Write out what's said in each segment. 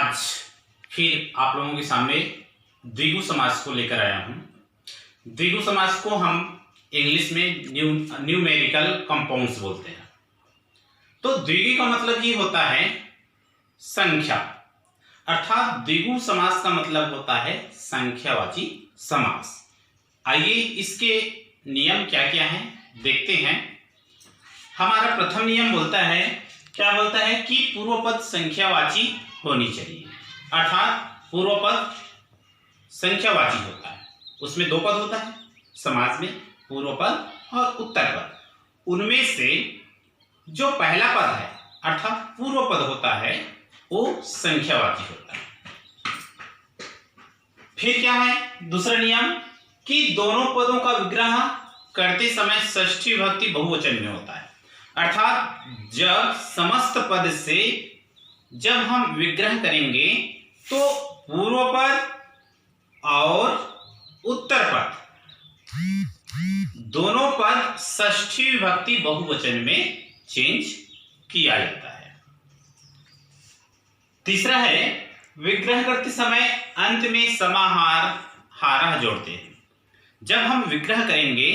आज फिर आप लोगों के सामने द्विगु समास को लेकर आया हूं। द्विगु समास को हम इंग्लिश में न्यूमेरिकल कंपाउंड्स बोलते हैं। तो द्विगु का मतलब ये होता है संख्या, अर्थात द्विगु समास का मतलब होता है संख्यावाची समास। आइए इसके नियम क्या क्या हैं देखते हैं। हमारा प्रथम नियम बोलता है, क्या बोलता है कि पूर्व पद संख्यावाची होनी चाहिए, अर्थात पूर्व पद संख्यावाची होता है। उसमें दो पद होता है समास में, पूर्व पद और उत्तर पद। उनमें से जो पहला पद है अर्थात पूर्व पद होता है वो संख्यावाची होता है। फिर क्या है दूसरा नियम कि दोनों पदों का विग्रह करते समय षष्ठी विभक्ति बहुवचन में होता है, अर्थात जब समस्त पद से जब हम विग्रह करेंगे तो पूर्व पद और उत्तर पद दोनों पद षष्ठी विभक्ति बहुवचन में चेंज किया जाता है। तीसरा है विग्रह करते समय अंत में समाहार हारा जोड़ते हैं। जब हम विग्रह करेंगे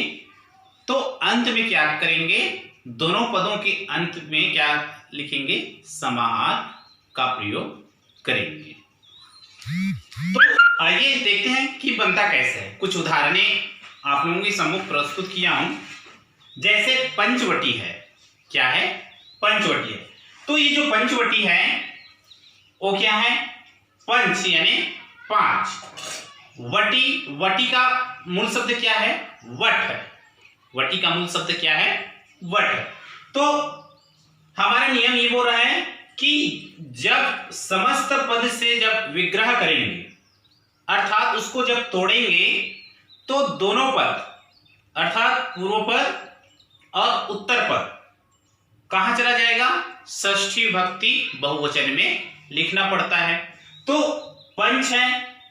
तो अंत में क्या करेंगे, दोनों पदों के अंत में क्या लिखेंगे, समाहार का प्रयोग करेंगे। तो आइए देखते हैं कि बनता कैसे है। कुछ उदाहरणें आप लोगों के सम्मुख प्रस्तुत किया हूं। जैसे पंचवटी है, क्या है, पंचवटी है। तो ये जो पंचवटी है वो क्या है, पंच यानी पांच। वटी, वटी का मूल शब्द क्या है, वट है। वटी का मूल शब्द क्या है, वट है। तो हमारा नियम ये बोल रहा है कि जब समस्त पद से जब विग्रह करेंगे अर्थात उसको जब तोड़ेंगे तो दोनों पद अर्थात पूर्व पद और उत्तर पद कहां चला जाएगा, षष्ठी विभक्ति बहुवचन में लिखना पड़ता है। तो पंच है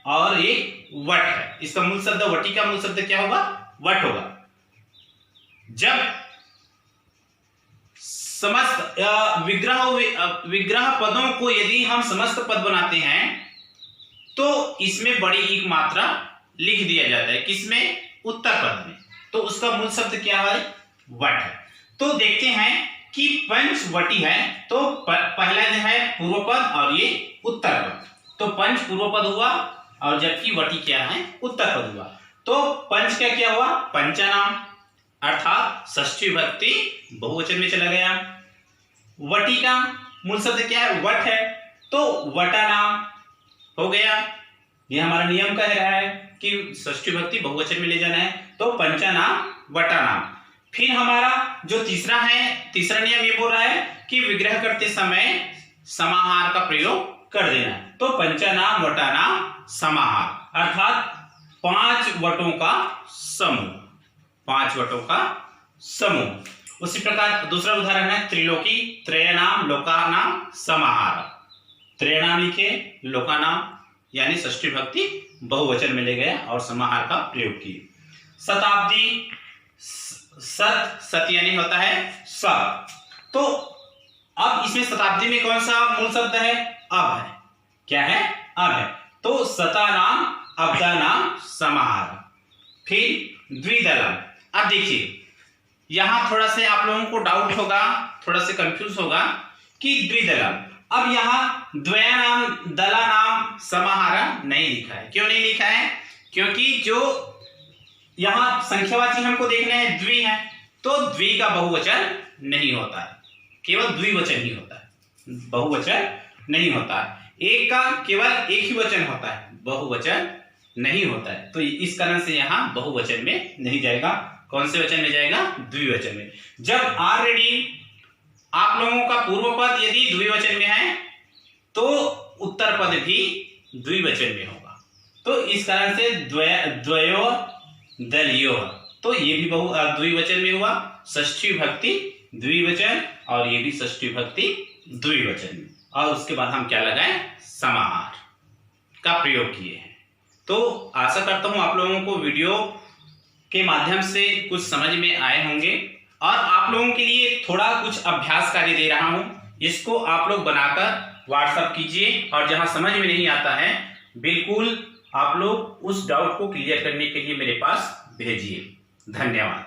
और एक वट है। इसका मूल शब्द, वटी का मूल शब्द क्या होगा, वट होगा। जब समस्त विग्रह पदों को यदि हम समस्त पद बनाते हैं तो इसमें बड़ी एक मात्रा लिख दिया जाता है, किसमें, उत्तर पद में। तो उसका मूल शब्द क्या है, वट है। तो देखते हैं कि पंचवटी है तो पहला जो है पूर्व पद और ये उत्तर पद। तो पंच पूर्व पद हुआ और जबकि वटी क्या है, उत्तर पद हुआ। तो पंच का क्या हुआ, पंचनाम, अर्थात षष्ठी विभक्ति बहुवचन में चला गया। वटी का मूल शब्द क्या है, वट है, तो वटा नाम हो गया। ये हमारा नियम कह रहा है कि षष्ठी विभक्ति बहुवचन में ले जाना है, तो पंचनाम वटा नाम। फिर हमारा जो तीसरा है, तीसरा नियम ये बोल रहा है कि विग्रह करते समय समाहार का प्रयोग कर देना। तो पंचनाम वटा नाम समाहार, अर्थात पांच वटों का समूह, पांच वटों का समूह। उसी प्रकार दूसरा उदाहरण है त्रिलोकी, त्रयनाम लोकानाम समाहार। त्रयनाम लिखे, लोकानाम यानी षष्ठी विभक्ति बहुवचन में ले गया और समाहार का प्रयोग किए। शताब्दी, सत, सत यानी होता है सब। तो अब इसमें शताब्दी में कौन सा मूल शब्द है, अब है, क्या है, अब है। तो शतानाम अब्दानाम समाहार। फिर द्विदलम। अब देखिए यहां थोड़ा से आप लोगों को डाउट होगा, थोड़ा से कंफ्यूज होगा कि द्विदलम। अब यहां द्वयानाम दलानाम समाहार नहीं लिखा है। क्यों नहीं लिखा है, क्योंकि जो यहां संख्यावाची हमको देखना है द्वि है, तो द्वि का बहुवचन नहीं होता है, केवल द्विवचन ही होता है, बहुवचन नहीं होता है। एक का केवल एक ही वचन होता है, बहुवचन नहीं होता है। तो इस कारण से यहाँ बहुवचन में नहीं जाएगा। कौन से वचन में जाएगा, द्विवचन में। जब ऑलरेडी आप लोगों का पूर्व पद यदि द्विवचन में है तो उत्तर पद भी द्विवचन में होगा। तो इस कारण से द्वयो दलियो, तो ये भी द्विवचन में हुआ, षष्ठी विभक्ति द्विवचन और ये भी षष्ठी विभक्ति द्विवचन में। और उसके बाद हम क्या लगाए, समाहार का प्रयोग किए हैं। तो आशा करता हूं आप लोगों को वीडियो के माध्यम से कुछ समझ में आए होंगे और आप लोगों के लिए थोड़ा कुछ अभ्यास कार्य दे रहा हूं, इसको आप लोग बनाकर व्हाट्सएप कीजिए, और जहां समझ में नहीं आता है बिल्कुल आप लोग उस डाउट को क्लियर करने के लिए मेरे पास भेजिए। धन्यवाद।